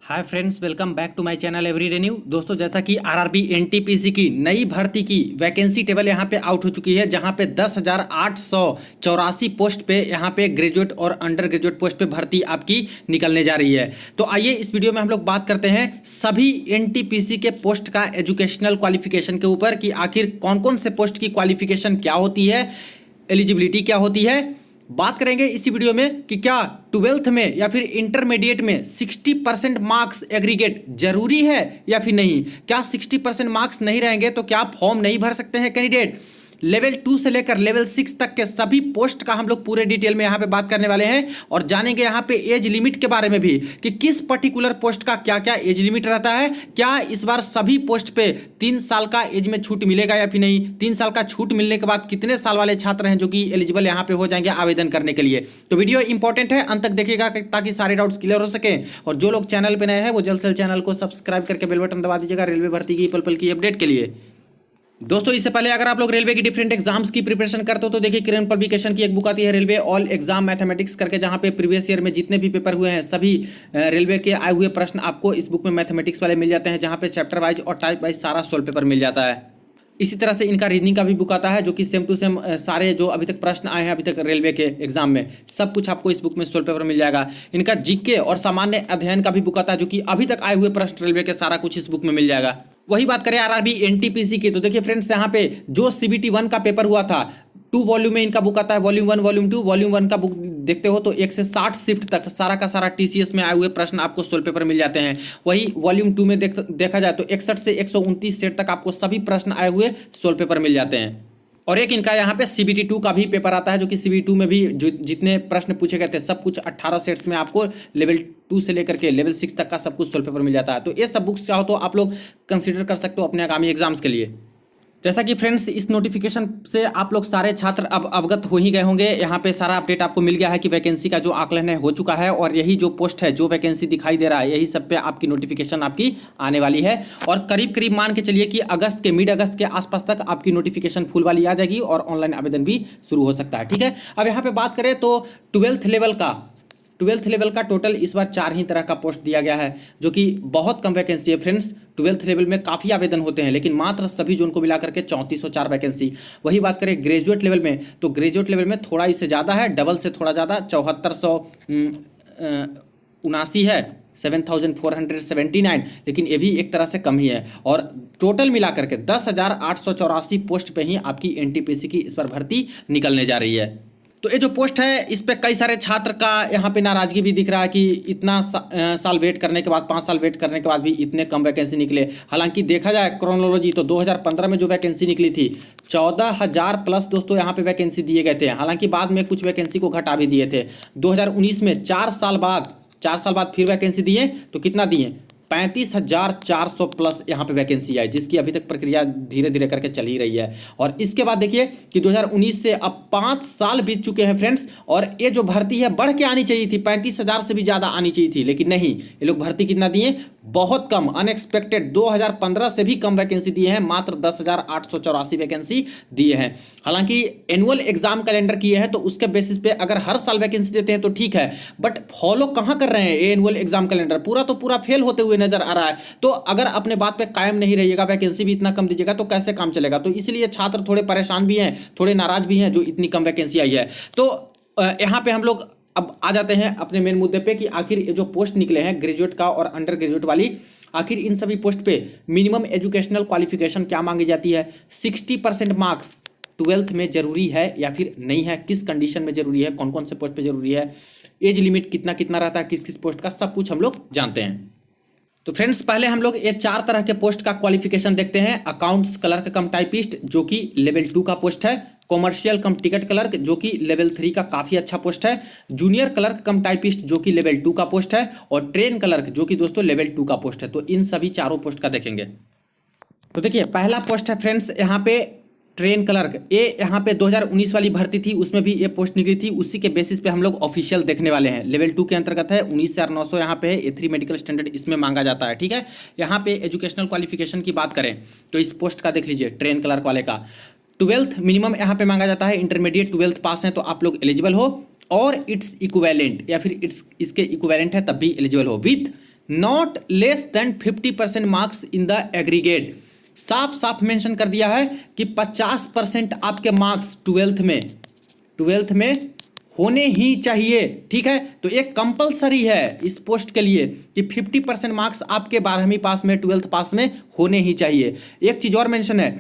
Hi friends, welcome back to my channel everyday new. दोस्तों, जैसा कि आरआरबी एनटीपीसी की नई भर्ती की वैकेंसी टेबल यहाँ पे आउट हो चुकी है, जहाँ पे 10,884 पोस्ट पे यहाँ पे ग्रेजुएट और अंडर ग्रेजुएट पोस्ट पे भर्ती आपकी निकलने जा रही है। तो आइए इस वीडियो में हम लोग बात करते हैं सभी एनटीपीसी के पोस्ट का एजुकेशनल क्वालिफिकेशन के ऊपर कि आखिर कौन कौन से पोस्ट की क्वालिफिकेशन क्या होती है, एलिजिबिलिटी क्या होती है। बात करेंगे इसी वीडियो में कि क्या 12th में या फिर इंटरमीडिएट में 60% मार्क्स एग्रीगेट जरूरी है या फिर नहीं। क्या 60% मार्क्स नहीं रहेंगे तो क्या फॉर्म नहीं भर सकते हैं कैंडिडेट। लेवल 2 से लेकर लेवल 6 तक के सभी पोस्ट का हम लोग पूरे डिटेल में यहाँ पे बात करने वाले हैं और जानेंगे यहाँ पे एज लिमिट के बारे में भी कि किस पर्टिकुलर पोस्ट का क्या क्या एज लिमिट रहता है। क्या इस बार सभी पोस्ट पे 3 साल का एज में छूट मिलेगा या फिर नहीं। 3 साल का छूट मिलने के बाद कितने साल वाले छात्र हैं जो कि एलिजिबल यहाँ पे हो जाएंगे आवेदन करने के लिए। तो वीडियो इंपॉर्टेंट है, अंत तक देखिएगा ताकि सारे डाउट्स क्लियर हो सके। और जो लोग चैनल पर नए हैं वो जल्द से जल्द चैनल को सब्सक्राइब करके बेल बटन दबा दीजिएगा रेलवे भर्ती की पल पल की अपडेट के लिए। दोस्तों, इससे पहले अगर आप लोग रेलवे की डिफरेंट एग्जाम्स की प्रिपरेशन करते हो तो देखिए किरण पब्लिकेशन की एक बुक आती है रेलवे ऑल एग्जाम मैथमेटिक्स करके, जहां पे प्रीवियस ईयर में जितने भी पेपर हुए हैं सभी रेलवे के आए हुए प्रश्न आपको इस बुक में मैथमेटिक्स वाले मिल जाते हैं, जहां पे चैप्टर वाइज और टाइप वाइज सारा सोल्व पेपर मिल जाता है। इसी तरह से इनका रीजनिंग का भी बुक आता है जो कि सेम टू सेम सारे जो अभी तक प्रश्न आए हैं अभी तक रेलवे के एग्जाम में सब कुछ आपको इस बुक में सोल्व पेपर मिल जाएगा। इनका जीके और सामान्य अध्ययन का भी बुक आता है जो कि अभी तक आए हुए प्रश्न रेलवे के सारा कुछ इस बुक में मिल जाएगा। वही बात करें आरआरबी एनटीपीसी की तो देखिए फ्रेंड्स, यहाँ पे जो सीबीटी 1 का पेपर हुआ था 2 वॉल्यूम में इनका बुक आता है, वॉल्यूम 1 वॉल्यूम 2। वॉल्यूम 1 का बुक देखते हो तो 1 से 60 शिफ्ट तक सारा का सारा टीसीएस में आए हुए प्रश्न आपको सोल्व पेपर मिल जाते हैं। वही वॉल्यूम 2 में देखा जाए तो 61 से 129 सेट तक आपको सभी प्रश्न आए हुए सोल्व पेपर मिल जाते हैं। और एक इनका यहाँ पे सीबीटी 2 का भी पेपर आता है जो कि सीबीटी 2 में भी जो जितने प्रश्न पूछे गए थे सब कुछ 18 सेट्स में आपको लेवल 2 से लेकर के लेवल 6 तक का सब कुछ सोल्व पेपर मिल जाता है। तो ये सब बुक्स चाहो तो आप लोग कंसिडर कर सकते हो अपने आगामी एग्जाम्स के लिए। जैसा कि फ्रेंड्स, इस नोटिफिकेशन से आप लोग सारे छात्र अब अवगत हो ही गए होंगे। यहाँ पे सारा अपडेट आपको मिल गया है कि वैकेंसी का जो आकलन है हो चुका है और यही जो पोस्ट है जो वैकेंसी दिखाई दे रहा है यही सब पे आपकी नोटिफिकेशन आपकी आने वाली है। और करीब करीब मान के चलिए कि अगस्त के मिड अगस्त के आसपास तक आपकी नोटिफिकेशन फुल वाली आ जाएगी और ऑनलाइन आवेदन भी शुरू हो सकता है। ठीक है, अब यहाँ पे बात करें तो 12th लेवल का टोटल इस बार 4 ही तरह का पोस्ट दिया गया है जो कि बहुत कम वैकेंसी है फ्रेंड्स। 12th लेवल में काफ़ी आवेदन होते हैं लेकिन मात्र सभी जोन को मिलाकर के 3404 वैकेंसी। वही बात करें ग्रेजुएट लेवल में तो ग्रेजुएट लेवल में थोड़ा इससे ज़्यादा है, डबल से थोड़ा ज़्यादा 7479 है, 7479, लेकिन ये भी एक तरह से कम ही है। और टोटल मिलाकर के 10,884 पोस्ट पे ही आपकी एनटीपीसी की इस बार भर्ती निकलने जा रही है। तो ये जो पोस्ट है इस पे कई सारे छात्र का यहाँ पे नाराजगी भी दिख रहा है कि इतना साल वेट करने के बाद 5 साल वेट करने के बाद भी इतने कम वैकेंसी निकले। हालांकि देखा जाए क्रोनोलॉजी तो 2015 में जो वैकेंसी निकली थी 14,000 प्लस दोस्तों यहाँ पे वैकेंसी दिए गए थे। हालांकि बाद में कुछ वैकेंसी को घटा भी दिए थे। 2019 में 4 साल बाद फिर वैकेंसी दिए तो कितना दिए 35,400 प्लस यहाँ पे वैकेंसी आई, जिसकी अभी तक प्रक्रिया धीरे धीरे करके चल ही रही है। और इसके बाद देखिए कि 2019 से अब 5 साल बीत चुके हैं फ्रेंड्स और ये जो भर्ती है बढ़ के आनी चाहिए थी, 35,000 से भी ज़्यादा आनी चाहिए थी, लेकिन नहीं, ये लोग भर्ती कितना दिए बहुत कम, अनएक्सपेक्टेड 2015 से भी कम वैकेंसी दिए हैं, मात्र 10,884 वैकेंसी दिए हैं। हालांकि एनुअल एग्जाम कैलेंडर किए हैं तो उसके बेसिस पे अगर हर साल वैकेंसी देते हैं तो ठीक है, बट फॉलो कहाँ कर रहे हैं ये एनुअल एग्जाम कैलेंडर, पूरा तो पूरा फेल होते हुए नजर आ रहा है। तो अगर अपने बात पे कायम नहीं रहिएगा, वैकेंसी भी इतना कम दीजिएगा तो कैसे काम चलेगा। तो इसलिए छात्र थोड़े परेशान भी हैं, थोड़े नाराज भी हैं जो इतनी कम वैकेंसी आई है। तो यहाँ पे हम लोग अब आ जाते हैं अपने मेन मुद्दे पे कि आखिर ये जो पोस्ट निकले हैं ग्रेजुएट का और अंडर ग्रेजुएट वाली, आखिर इन सभी पोस्ट पे मिनिमम एजुकेशनल क्वालिफिकेशन क्या मांगी जाती है। 60% मार्क्स 12th में जरूरी है या फिर नहीं है, किस कंडीशन में जरूरी है, कौन कौन से पोस्ट पे जरूरी है, एज लिमिट कितना कितना रहता है किस किस पोस्ट का, सब कुछ हम लोग जानते हैं। तो फ्रेंड्स, पहले हम लोग ये 4 तरह के पोस्ट का क्वालिफिकेशन देखते हैं। अकाउंट्स क्लर्क कम टाइपिस्ट जो कि लेवल 2 का पोस्ट है, कॉमर्शियल कम टिकट क्लर्क जो कि लेवल 3 का काफ़ी अच्छा पोस्ट है, जूनियर क्लर्क कम टाइपिस्ट जो कि लेवल 2 का पोस्ट है, और ट्रेन क्लर्क जो कि दोस्तों लेवल 2 का पोस्ट है। तो इन सभी चारों पोस्ट का देखेंगे। तो देखिए पहला पोस्ट है फ्रेंड्स यहाँ पे ट्रेन क्लर्क। ये यहाँ पे 2019 वाली भर्ती थी, उसमें भी ये पोस्ट निकली थी, उसी के बेसिस पे हम लोग ऑफिशियल देखने वाले हैं। लेवल 2 के अंतर्गत है, 19,900 यहाँ पे है, A3 मेडिकल स्टैंडर्ड इसमें मांगा जाता है। ठीक है, यहाँ पे एजुकेशनल क्वालिफिकेशन की बात करें तो इस पोस्ट का देख लीजिए ट्रेन क्लर्क वाले का 12th मिनिमम यहाँ पे मांगा जाता है, इंटरमीडिएट 12th पास है तो आप लोग एलिजिबल हो, और इट्स इक्विवेलेंट या फिर इसके इक्विवेलेंट है तब भी एलिजिबल हो, with not less than 50% marks in the aggregate. साफ साफ मेंशन कर दिया है कि 50% आपके मार्क्स ट्वेल्थ में होने ही चाहिए। ठीक है, तो एक कंपलसरी है इस पोस्ट के लिए कि 50% मार्क्स आपके 12वीं पास में, ट्वेल्थ पास में होने ही चाहिए। एक चीज और मेंशन है,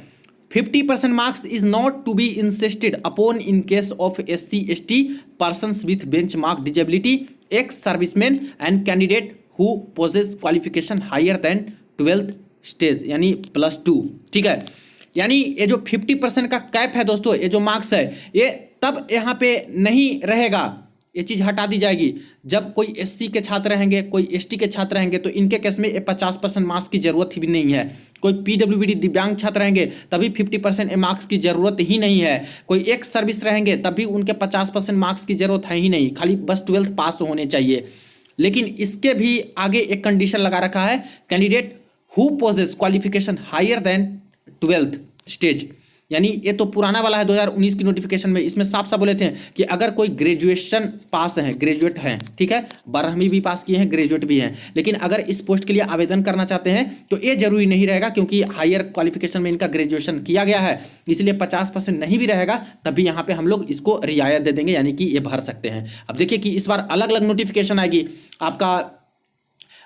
50% marks is not to be insisted upon in case of SC/ST persons with benchmark disability, ex serviceman and candidate who possess qualification higher than 12th stage यानी +2। ठीक है, यानी ये जो 50% का कैप है दोस्तों, ये जो मार्क्स है, ये तब यहाँ पे नहीं रहेगा, ये चीज हटा दी जाएगी जब कोई SC के छात्र रहेंगे, कोई ST के छात्र रहेंगे, तो इनके केस में ये 50% मार्क्स की जरूरत ही भी नहीं है। कोई PWD दिव्यांग छात्र रहेंगे तभी 50% मार्क्स की जरूरत ही नहीं है। कोई एक्स सर्विस रहेंगे तभी उनके 50% मार्क्स की जरूरत है ही नहीं, खाली बस 12th पास होने चाहिए। लेकिन इसके भी आगे एक कंडीशन लगा रखा है, candidate who possess qualification higher than 12th stage, यानी ये तो पुराना वाला है 2019 की नोटिफिकेशन में। इसमें साफ साफ बोले थे कि अगर कोई ग्रेजुएशन पास है, ग्रेजुएट हैं, ठीक है, 12वीं भी पास किए हैं, ग्रेजुएट भी हैं, लेकिन अगर इस पोस्ट के लिए आवेदन करना चाहते हैं तो ये जरूरी नहीं रहेगा, क्योंकि हायर क्वालिफिकेशन में इनका ग्रेजुएशन किया गया है, इसलिए 50% नहीं भी रहेगा तभी यहाँ पे हम लोग इसको रियायत दे देंगे, यानी कि ये भर सकते हैं। अब देखिए कि इस बार अलग अलग नोटिफिकेशन आएगी, आपका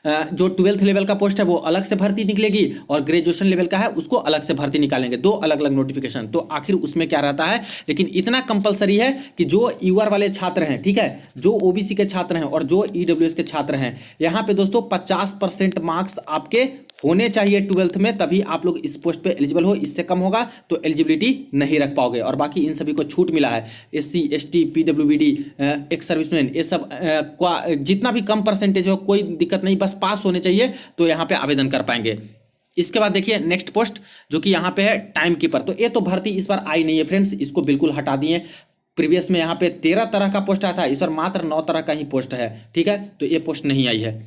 जो 12th लेवल का पोस्ट है वो अलग से भर्ती निकलेगी और ग्रेजुएशन लेवल का है उसको अलग से भर्ती निकालेंगे, दो अलग अलग नोटिफिकेशन। तो आखिर उसमें क्या रहता है, लेकिन इतना कंपलसरी है कि जो यूआर वाले छात्र हैं, ठीक है, जो OBC के छात्र हैं और जो EWS के छात्र हैं, यहाँ पे दोस्तों 50% मार्क्स आपके होने चाहिए 12th में, तभी आप लोग इस पोस्ट पे एलिजिबल हो। इससे कम होगा तो एलिजिबिलिटी नहीं रख पाओगे। और बाकी इन सभी को छूट मिला है, SC ST PWD ex serviceman, ये सब जितना भी कम परसेंटेज हो कोई दिक्कत नहीं, बस पास होने चाहिए तो यहाँ पे आवेदन कर पाएंगे। इसके बाद देखिए नेक्स्ट पोस्ट जो कि यहाँ पे है टाइम कीपर। तो ये तो भर्ती इस बार आई नहीं है फ्रेंड्स, इसको बिल्कुल हटा दिए। प्रीवियस में यहाँ पे 13 तरह का पोस्ट आया था, इस बार मात्र 9 तरह का ही पोस्ट है। ठीक है, तो ये पोस्ट नहीं आई है।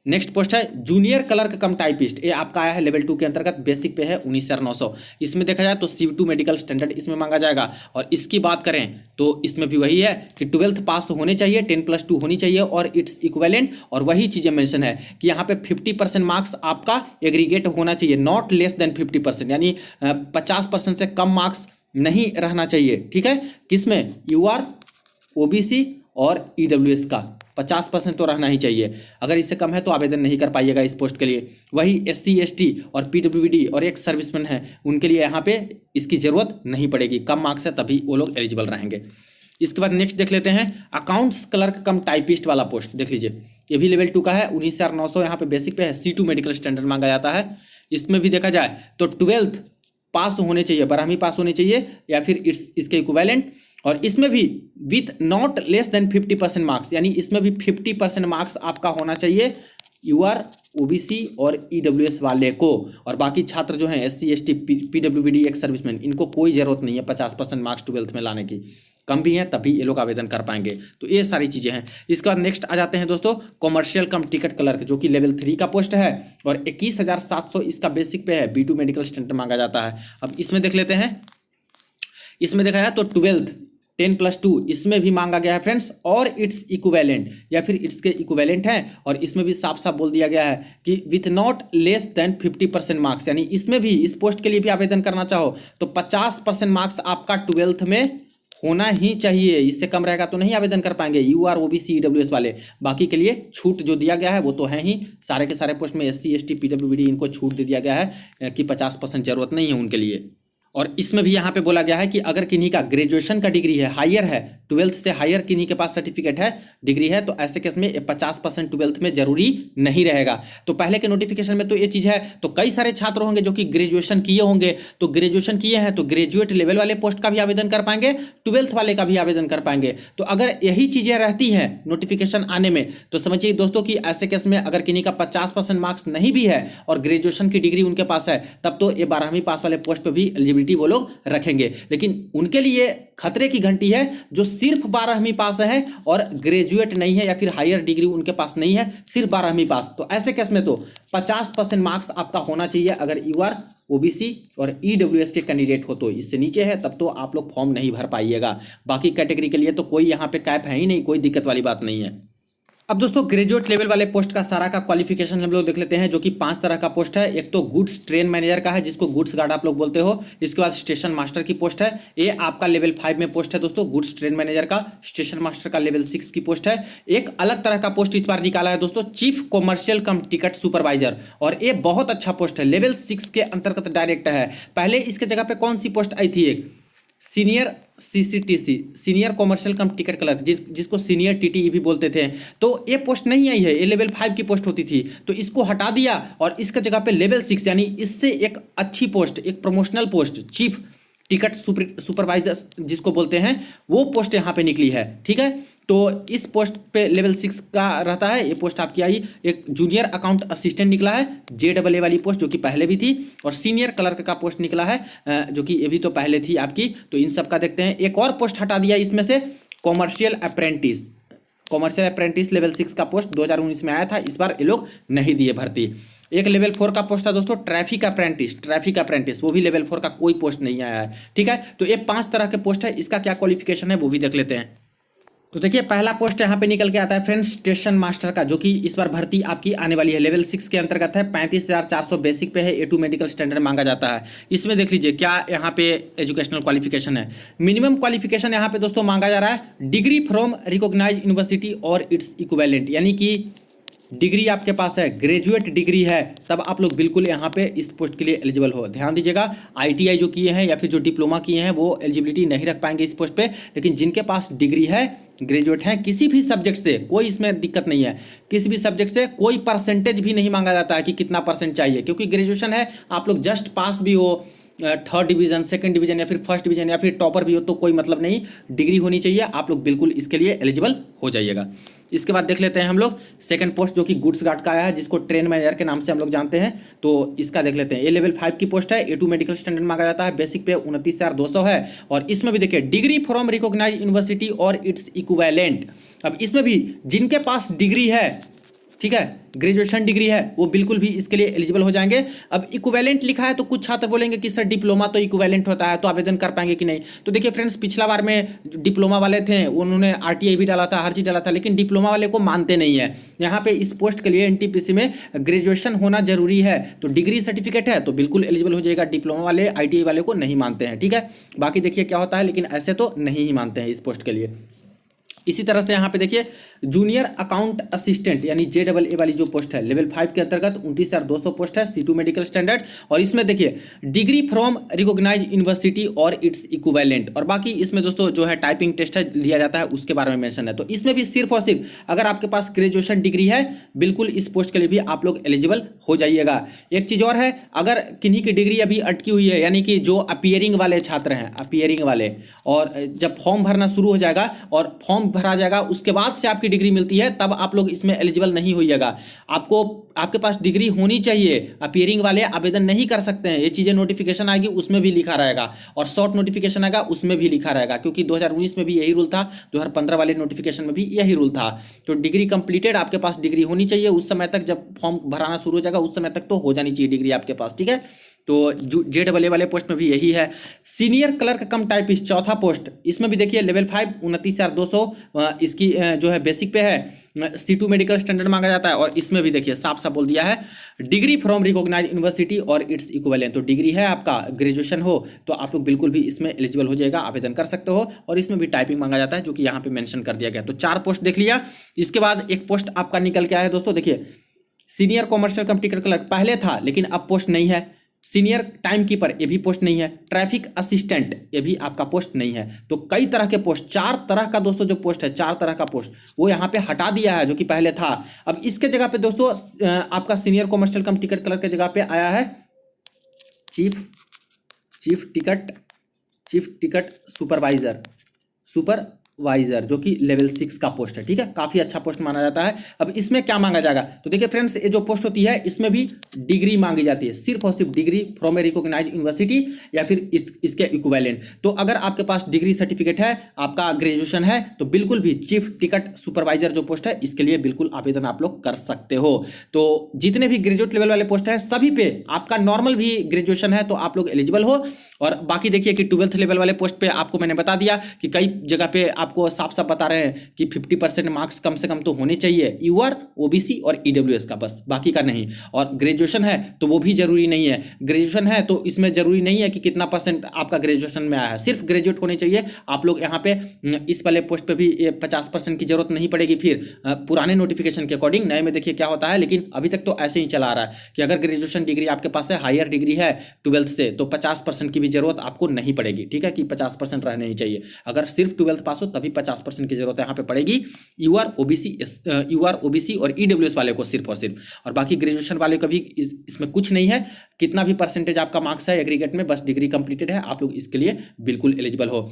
नेक्स्ट पोस्ट है जूनियर क्लर्क कम टाइपिस्ट, ये आपका आया है लेवल 2 के अंतर्गत, बेसिक पे है 19,900। इसमें देखा जाए तो CV2 मेडिकल स्टैंडर्ड इसमें मांगा जाएगा। और इसकी बात करें तो इसमें भी वही है कि 12th पास होने चाहिए, 10+2 होनी चाहिए और इट्स इक्विवेलेंट। और वही चीज़ें मेंशन है कि यहाँ पे 50% मार्क्स आपका एग्रीगेट होना चाहिए, नॉट लेस देन 50%, यानी 50% से कम मार्क्स नहीं रहना चाहिए। ठीक है, किसमें, UR OBC और EWS का 50% तो रहना ही चाहिए। अगर इससे कम है तो आवेदन नहीं कर पाइएगा इस पोस्ट के लिए। वही SC ST और PWD और एक सर्विसमैन है, उनके लिए यहाँ पे इसकी जरूरत नहीं पड़ेगी, कम मार्क्स है तभी वो लोग एलिजिबल रहेंगे। इसके बाद नेक्स्ट देख लेते हैं अकाउंट्स क्लर्क कम टाइपिस्ट वाला पोस्ट। देख लीजिए, ये भी लेवल 2 का है, 19,900 यहाँ पे बेसिक पे है, C2 मेडिकल स्टैंडर्ड मांगा जाता है। इसमें भी देखा जाए तो 12th पास होने चाहिए, 12वीं पास होने चाहिए या फिर इसके इक्विवेलेंट। और इसमें भी with not less than 50% marks, यानी इसमें भी 50% मार्क्स आपका होना चाहिए UR OBC और EWS वाले को। और बाकी छात्र जो हैं SC ST PWD ex serviceman, इनको कोई जरूरत नहीं है 50% मार्क्स 12th में लाने की, कम भी हैं तभी ये लोग आवेदन कर पाएंगे। तो ये सारी चीज़ें हैं। इसके बाद नेक्स्ट आ जाते हैं दोस्तों कॉमर्शियल कम टिकट क्लर्क, जो कि लेवल 3 का पोस्ट है और 21,700 इसका बेसिक पे है, B2 मेडिकल स्टैंडर्ड मांगा जाता है। अब इसमें देख लेते हैं, इसमें देखा जाए तो 12th 10+2 इसमें भी मांगा गया है फ्रेंड्स, और इट्स इक्विवेलेंट या फिर इट्स के इक्विवेलेंट है। और इसमें भी साफ साफ बोल दिया गया है कि with not less than 50% marks, यानी इसमें भी इस पोस्ट के लिए भी आवेदन करना चाहो तो 50% मार्क्स आपका 12th में होना ही चाहिए। इससे कम रहेगा तो नहीं आवेदन कर पाएंगे UR OBC EWS वाले। बाकी के लिए छूट जो दिया गया है वो तो है ही, सारे के सारे पोस्ट में SC ST PWD इनको छूट दे दिया गया है कि 50% जरूरत नहीं है उनके लिए। और इसमें भी यहाँ पे बोला गया है कि अगर किन्हीं का ग्रेजुएशन का डिग्री है, हायर है, 12th से हायर किन्हीं के पास सर्टिफिकेट है, डिग्री है, तो ऐसे केस में 50% 12th में जरूरी नहीं रहेगा। तो पहले के नोटिफिकेशन में तो ये चीज़ है। तो कई सारे छात्र होंगे जो कि ग्रेजुएशन किए होंगे, तो ग्रेजुएशन किए हैं तो ग्रेजुएट लेवल वाले पोस्ट का भी आवेदन कर पाएंगे, 12th वाले का भी आवेदन कर पाएंगे। तो अगर यही चीज़ें रहती हैं नोटिफिकेशन आने में, तो समझिए दोस्तों कि ऐसे केस में अगर किन्हीं का 50% मार्क्स नहीं भी है और ग्रेजुएशन की डिग्री उनके पास है, तब तो ये 12वीं पास वाले पोस्ट पर भी एलिजिबिलिटी वो लोग रखेंगे। लेकिन उनके लिए खतरे की घंटी है जो सिर्फ 12वीं पास है और ग्रेजुएट नहीं है या फिर हायर डिग्री उनके पास नहीं है, सिर्फ 12वीं पास। तो ऐसे केस में तो 50% मार्क्स आपका होना चाहिए अगर UR OBC और EWS के कैंडिडेट हो। तो इससे नीचे है तब तो आप लोग फॉर्म नहीं भर पाइएगा। बाकी कैटेगरी के लिए तो कोई यहाँ पे कैप है ही नहीं, कोई दिक्कत वाली बात नहीं है। अब दोस्तों ग्रेजुएट लेवल वाले पोस्ट का सारा का क्वालिफिकेशन हम लोग देख लेते हैं, जो कि 5 तरह का पोस्ट है। एक तो गुड्स ट्रेन मैनेजर का है, जिसको गुड्स गार्ड आप लोग बोलते हो। इसके बाद स्टेशन मास्टर की पोस्ट है, ये आपका लेवल 5 में पोस्ट है दोस्तों, गुड्स ट्रेन मैनेजर का। स्टेशन मास्टर का लेवल 6 की पोस्ट है। एक अलग तरह का पोस्ट इस बार निकाला है दोस्तों, चीफ कॉमर्शियल कम टिकट सुपरवाइजर, और ये बहुत अच्छा पोस्ट है, लेवल 6 के अंतर्गत डायरेक्ट है। पहले इसके जगह पे कौन सी पोस्ट आई थी, एक सीनियर सीसीटीसी, सीनियर कॉमर्शियल कम टिकट क्लर्क, जिसको सीनियर टीटीई भी बोलते थे, तो ये पोस्ट नहीं आई है, ये लेवल 5 की पोस्ट होती थी, तो इसको हटा दिया और इसका जगह पे लेवल 6 यानी इससे एक अच्छी पोस्ट, एक promotional post, chief ticket supervisor जिसको बोलते हैं, वो पोस्ट यहाँ पे निकली है। ठीक है, तो इस पोस्ट पे लेवल 6 का रहता है, ये पोस्ट आपकी आई। एक जूनियर अकाउंट असिस्टेंट निकला है, JAA वाली पोस्ट, जो कि पहले भी थी, और सीनियर क्लर्क का पोस्ट निकला है, जो कि ये भी तो पहले थी आपकी। तो इन सब का देखते हैं। एक और पोस्ट हटा दिया इसमें से, commercial apprentice. Commercial apprentice level 6 का पोस्ट 2019 में आया था, इस बार ये लोग नहीं दिए भर्ती। एक लेवल 4 का पोस्ट था दोस्तों, ट्रैफिक अप्रेंटिस, ट्रैफिक अप्रेंटिस, वो भी लेवल 4 का कोई पोस्ट नहीं आया है। ठीक है, तो ये 5 तरह के पोस्ट है, इसका क्या क्वालिफिकेशन है वो भी देख लेते हैं। तो देखिए पहला पोस्ट यहाँ पे निकल के आता है फ्रेंड्स, स्टेशन मास्टर का, जो कि इस बार भर्ती आपकी आने वाली है, लेवल 6 के अंतर्गत है। 35,400 बेसिक पे है, A2 मेडिकल स्टैंडर्ड मांगा जाता है। इसमें देख लीजिए क्या यहाँ पे एजुकेशनल क्वालिफिकेशन है। मिनिमम क्वालिफिकेशन यहाँ पे दोस्तों मांगा जा रहा है, डिग्री फ्रॉम रिकॉग्नाइज्ड यूनिवर्सिटी और इट्स इक्विवेलेंट, यानी कि डिग्री आपके पास है, ग्रेजुएट डिग्री है, तब आप लोग बिल्कुल यहाँ पे इस पोस्ट के लिए एलिजिबल हो। ध्यान दीजिएगा, ITI जो किए हैं या फिर जो डिप्लोमा किए हैं वो एलिजिबिलिटी नहीं रख पाएंगे इस पोस्ट पे, लेकिन जिनके पास डिग्री है, ग्रेजुएट हैं किसी भी सब्जेक्ट से, कोई इसमें दिक्कत नहीं है, किसी भी सब्जेक्ट से कोई परसेंटेज भी नहीं मांगा जाता है कि कितना परसेंट चाहिए, क्योंकि ग्रेजुएशन है, आप लोग जस्ट पास भी हो, 3rd डिवीजन, 2nd डिवीजन या फिर 1st डिवीजन या फिर टॉपर भी हो तो कोई मतलब नहीं, डिग्री होनी चाहिए, आप लोग बिल्कुल इसके लिए एलिजिबल हो जाइएगा। इसके बाद देख लेते हैं हम लोग सेकंड पोस्ट, जो कि गुड्स गार्ड का आया है, जिसको ट्रेन मैनेजर के नाम से हम लोग जानते हैं। तो इसका देख लेते हैं, ये लेवल 5 की पोस्ट है, A2 मेडिकल स्टैंडर्ड मांगा जाता है, बेसिक पे 29,200 है, और इसमें भी देखिए डिग्री फ्रॉम रिकॉग्नाइज्ड यूनिवर्सिटी और इट्स इक्विवेलेंट। अब इसमें भी जिनके पास डिग्री है, ठीक है, ग्रेजुएशन डिग्री है, वो बिल्कुल भी इसके लिए एलिजिबल हो जाएंगे। अब इक्विवेलेंट लिखा है तो कुछ छात्र बोलेंगे कि सर डिप्लोमा तो इक्विवेलेंट होता है, तो आवेदन कर पाएंगे कि नहीं। तो देखिए फ्रेंड्स, पिछला बार में डिप्लोमा वाले थे उन्होंने RTI भी डाला था, हर चीज़ डाला था, लेकिन डिप्लोमा वाले को मानते नहीं है। यहाँ पे इस पोस्ट के लिए NTPC में ग्रेजुएशन होना जरूरी है, तो डिग्री सर्टिफिकेट है तो बिल्कुल एलिजिबल हो जाएगा। डिप्लोमा वाले ITI वाले को नहीं मानते हैं। ठीक है, बाकी देखिए क्या होता है, लेकिन ऐसे तो नहीं ही मानते हैं इस पोस्ट के लिए। इसी तरह से यहाँ पे देखिए जूनियर अकाउंट असिस्टेंट यानी JAA वाली जो पोस्ट है, लेवल 5 के अंतर्गत 29,200 पोस्ट है, C2 मेडिकल स्टैंडर्ड, और इसमें देखिए डिग्री फ्रॉम रिकॉग्नाइज्ड यूनिवर्सिटी और इट्स इक्विवेलेंट, और बाकी इसमें दोस्तों जो है टाइपिंग टेस्ट है लिया जाता है, उसके बारे में मेंशन है। तो इसमें भी सिर्फ और सिर्फ अगर आपके पास ग्रेजुएशन डिग्री है, बिल्कुल इस पोस्ट के लिए भी आप लोग एलिजिबल हो जाइएगा। एक चीज़ और है, अगर किन्हीं की डिग्री अभी अटकी हुई है, यानी कि जो अपीयरिंग वाले छात्र हैं, अपीयरिंग वाले, और जब फॉर्म भरना शुरू हो जाएगा और फॉर्म भरा जाएगा उसके बाद से आपकी डिग्री मिलती है, तब आप लोग इसमें एलिजिबल नहीं होइएगा। आपको आपके पास डिग्री होनी चाहिए, अपीयरिंग वाले आवेदन नहीं कर सकते हैं। ये चीज़ें नोटिफिकेशन आएगी उसमें भी लिखा रहेगा, और शॉर्ट नोटिफिकेशन आएगा उसमें भी लिखा रहेगा, क्योंकि 2019 में भी यही रूल था, 2015 वाले नोटिफिकेशन में भी यही रूल था। तो डिग्री कंप्लीटेड, आपके पास डिग्री होनी चाहिए उस समय तक, जब फॉर्म भराना शुरू हो जाएगा उस समय तक तो हो जानी चाहिए डिग्री आपके पास। ठीक है, तो JAA वाले पोस्ट में भी यही है। सीनियर क्लर्क कम टाइपिस्ट चौथा पोस्ट, इसमें भी देखिए लेवल 5 29,200 इसकी जो है बेसिक पे है, C2 मेडिकल स्टैंडर्ड मांगा जाता है, और इसमें भी देखिए साफ साफ बोल दिया है डिग्री फ्रॉम रिकॉग्नाइज्ड यूनिवर्सिटी और इट्स इक्विवेलेंट। तो डिग्री है आपका, ग्रेजुएशन हो तो आप लोग बिल्कुल भी इसमें एलिजिबल हो जाएगा, आवेदन कर सकते हो, और इसमें भी टाइपिंग मांगा जाता है, जो कि यहाँ पे मेंशन कर दिया गया। तो 4 पोस्ट देख लिया। इसके बाद एक पोस्ट आपका निकल के आया है दोस्तों, देखिए सीनियर कॉमर्शियल कम टिकट क्लर्क पहले था, लेकिन अब पोस्ट नहीं है। सीनियर टाइम कीपर, ये भी पोस्ट नहीं है। ट्रैफिक असिस्टेंट, ये भी आपका पोस्ट नहीं है। तो कई तरह के पोस्ट, 4 तरह का दोस्तों जो पोस्ट है, 4 तरह का पोस्ट वो यहाँ पे हटा दिया है, जो कि पहले था। अब इसके जगह पे दोस्तों आपका सीनियर कॉमर्शियल कम टिकट क्लर्क के जगह पे आया है चीफ टिकट सुपरवाइजर, जो कि लेवल 6 का पोस्ट है। ठीक है, काफी अच्छा पोस्ट माना जाता है। अब इसमें क्या मांगा जाएगा, तो देखिए फ्रेंड्स, ये जो पोस्ट होती है इसमें भी डिग्री मांगी जाती है, सिर्फ और सिर्फ degree from a recognised university या फिर इसके इक्विवेलेंट। तो अगर आपके पास डिग्री सर्टिफिकेट है, आपका ग्रेजुएशन है, तो बिल्कुल भी चीफ टिकट सुपरवाइजर जो पोस्ट है इसके लिए बिल्कुल आवेदन आप लोग कर सकते हो। तो जितने भी ग्रेजुएट लेवल वाले पोस्ट है सभी पे आपका नॉर्मल भी ग्रेजुएशन है तो आप लोग एलिजिबल हो। और बाकी देखिए कि 12th लेवल वाले पोस्ट पे आपको मैंने बता दिया कि कई जगह पे आपको साफ साफ बता रहे हैं कि 50% मार्क्स कम से कम तो होने चाहिए यूआर, ओबीसी और ईडब्ल्यूएस का, बस बाकी का नहीं। और ग्रेजुएशन है तो वो भी जरूरी नहीं है, ग्रेजुएशन है तो इसमें जरूरी नहीं है कि कितना परसेंट आपका ग्रेजुएशन में आया है, सिर्फ ग्रेजुएट होने चाहिए आप लोग। यहाँ पे इस वाले पोस्ट पे भी 50% की जरूरत नहीं पड़ेगी। फिर पुराने नोटिफिकेशन के अकॉर्डिंग, नए में देखिए क्या होता है, लेकिन अभी तक तो ऐसे ही चला आ रहा है कि अगर ग्रेजुएशन डिग्री आपके पास है, हायर डिग्री है 12th से, तो 50% की भी जरूरत आपको नहीं पड़ेगी। ठीक है, कि 50% रहने ही चाहिए। अगर सिर्फ 12th पास हो तभी 50% की जरूरत यहाँ पे पड़ेगी यूआर, ओबीसी और ईडब्ल्यूएस वाले को सिर्फ और सिर्फ। और बाकी ग्रेजुएशन वाले का भी इसमें कुछ नहीं है, कितना भी परसेंटेज आपका मार्क्स है एग्रीगेट में, बस डिग्री कंप्लीटेड है, आप लोग इसके लिए बिल्कुल एलिजिबल हो।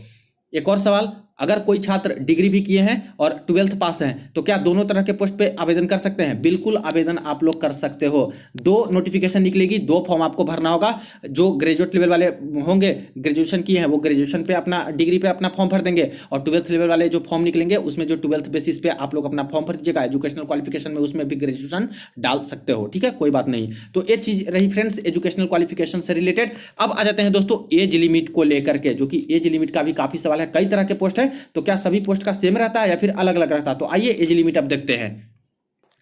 एक और सवाल, अगर कोई छात्र डिग्री भी किए हैं और 12th पास हैं तो क्या दोनों तरह के पोस्ट पे आवेदन कर सकते हैं? बिल्कुल आवेदन आप लोग कर सकते हो। 2 नोटिफिकेशन निकलेगी, 2 फॉर्म आपको भरना होगा। जो ग्रेजुएट लेवल वाले होंगे, ग्रेजुएशन किए हैं, वो ग्रेजुएशन पे अपना डिग्री पे अपना फॉर्म भर देंगे, और 12th लेवल वाले जो फॉर्म निकलेंगे उसमें जो 12th बेसिस पे आप लोग अपना फॉर्म भर दीजिएगा। एजुकेशनल क्वालिफिकेशन में उसमें भी ग्रेजुएशन डाल सकते हो। ठीक है, कोई बात नहीं। तो ये चीज रही फ्रेंड्स एजुकेशनल क्वालिफिकेशन से रिलेटेड। अब आ जाते हैं दोस्तों एज लिमिट को लेकर के, जो कि एज लिमिट का भी काफी सवाल है। कई तरह के पोस्ट है, तो क्या सभी पोस्ट का सेम रहता है या फिर अलग अलग रहता है? तो आइए एज लिमिट अब देखते हैं।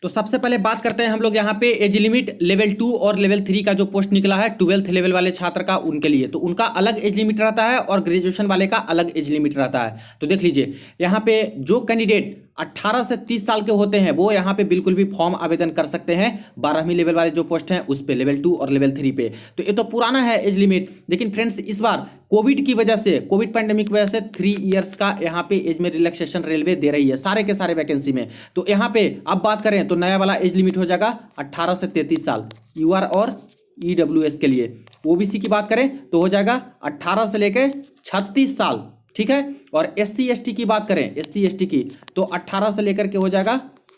तो सबसे पहले बात करते हैं हम लोग यहाँ पे एज लिमिट लेवल 2 और लेवल 3 का जो पोस्ट निकला है 12th लेवल वाले छात्र का, उनके लिए तो उनका अलग एज लिमिट रहता है और ग्रेजुएशन वाले का अलग एज लिमिट रहता है। तो देख लीजिए यहाँ पे जो कैंडिडेट 18 से 30 साल के होते हैं वो यहाँ पे बिल्कुल भी फॉर्म आवेदन कर सकते हैं। 12वीं लेवल वाले जो पोस्ट हैं उस पे, लेवल 2 और लेवल 3 पे। तो ये तो पुराना है एज लिमिट, लेकिन फ्रेंड्स इस बार कोविड की वजह से, कोविड पैंडेमिक की वजह से 3 इयर्स का यहाँ पे एज में रिलैक्सेशन रेलवे दे रही है सारे के सारे वैकेंसी में। तो यहाँ पे अब बात करें तो नया वाला एज लिमिट हो जाएगा 18 से 33 साल यूआर और ईडब्ल्यूएस के लिए। ओबीसी की बात करें तो हो जाएगा 18 से लेकर 36 साल। ठीक है, और SC ST की बात करें, SC ST की, तो 18 से लेकर के हो जाएगा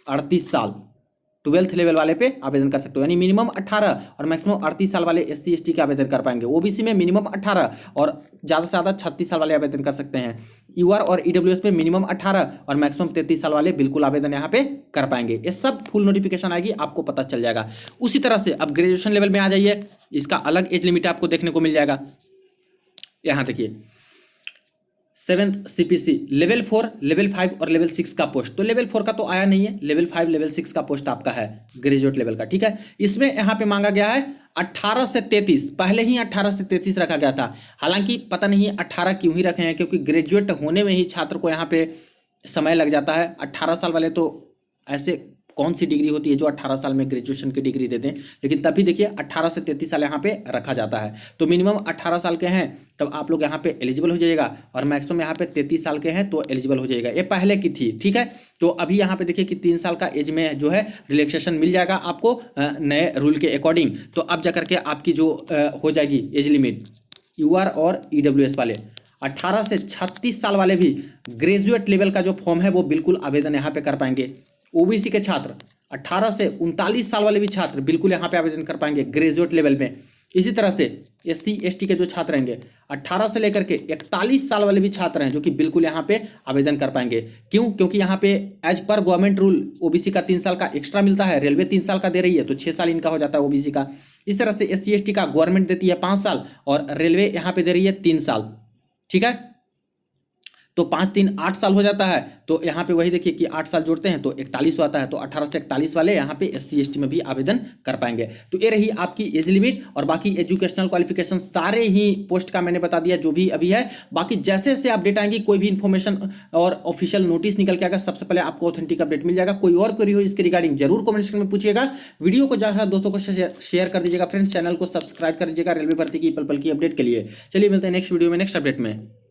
38 साल। 12th लेवल वाले पे आवेदन कर सकते हो, यानी मिनिमम 18 और मैक्सिमम 38 साल वाले SC ST के आवेदन कर पाएंगे। ओबीसी में मिनिमम 18 और ज़्यादा से ज़्यादा 36 साल वाले आवेदन कर सकते हैं। यूआर और ईडब्ल्यूएस में मिनिमम 18 और मैक्सिमम 33 साल वाले बिल्कुल आवेदन यहाँ पे कर पाएंगे। ये सब फुल नोटिफिकेशन आएगी, आपको पता चल जाएगा। उसी तरह से अब ग्रेजुएशन लेवल में आ जाइए, इसका अलग एज लिमिट आपको देखने को मिल जाएगा। यहाँ देखिए 7th CPC लेवल 4, लेवल 5 और लेवल 6 का पोस्ट। तो लेवल 4 का तो आया नहीं है, लेवल 5 लेवल 6 का पोस्ट आपका है ग्रेजुएट लेवल का। ठीक है, इसमें यहाँ पे मांगा गया है 18 से 33, पहले ही 18 से 33 रखा गया था। हालांकि पता नहीं 18 क्यों ही रखे हैं, क्योंकि ग्रेजुएट होने में ही छात्र को यहाँ पे समय लग जाता है। 18 साल वाले तो ऐसे कौन सी डिग्री होती है जो 18 साल में ग्रेजुएशन की डिग्री देते हैं, लेकिन तभी देखिए 18 से 33 साल यहाँ पे रखा जाता है। तो मिनिमम 18 साल के हैं तब आप लोग यहाँ पे एलिजिबल हो जाइएगा, और मैक्सिमम यहाँ पे 33 साल के हैं तो एलिजिबल हो जाइएगा। ये पहले की थी। ठीक है, तो अभी यहाँ पे देखिए कि 3 साल का एज में जो है रिलैक्सेशन मिल जाएगा आपको नए रूल के अकॉर्डिंग। तो अब जा करके आपकी जो हो जाएगी एज लिमिट यूआर और ईडब्ल्यूएस वाले 18 से 36 साल वाले भी ग्रेजुएट लेवल का जो फॉर्म है वो बिल्कुल आवेदन यहाँ पे कर पाएंगे। ओबीसी के छात्र 18 से 39 साल वाले भी छात्र बिल्कुल यहाँ पे आवेदन कर पाएंगे ग्रेजुएट लेवल में। इसी तरह से SC ST के जो छात्र रहेंगे 18 से लेकर के 41 साल वाले भी छात्र हैं जो कि बिल्कुल यहाँ पे आवेदन कर पाएंगे। क्यों? क्योंकि यहाँ पे as per government rule OBC का 3 साल का एक्स्ट्रा मिलता है, रेलवे 3 साल का दे रही है तो 6 साल इनका हो जाता है ओबीसी का। इस तरह से SC ST का गवर्नमेंट देती है 5 साल और रेलवे यहाँ पे दे रही है 3 साल। ठीक है, तो 5 3 8 साल हो जाता है। तो यहाँ पे वही देखिए कि 8 साल जोड़ते हैं तो 41 आता है। तो 18 से 41 वाले यहाँ पे SC ST में भी आवेदन कर पाएंगे। तो ये रही आपकी एज लिमिट, और बाकी एजुकेशनल क्वालिफिकेशन सारे ही पोस्ट का मैंने बता दिया जो भी अभी है। बाकी जैसे जैसे अपडेट आएंगी, कोई भी इन्फॉर्मेशन और ऑफिशियल नोटिस निकल के आएगा, सबसे पहले आपको ऑथेंटिक अपडेट मिल जाएगा। कोई और क्वेरी हो इसके रिगार्डिंग जरूर कमेंट सेक्शन में पूछिएगा। वीडियो को ज़्यादा दोस्तों को शेयर कर दीजिएगा। फ्रेंड्स चैनल को सब्सक्राइब कर दीजिएगा रेलवे भर्ती की पल पल की अपडेट के लिए। चलिए मिलते हैं नेक्स्ट वीडियो में नेक्स्ट अपडेट में।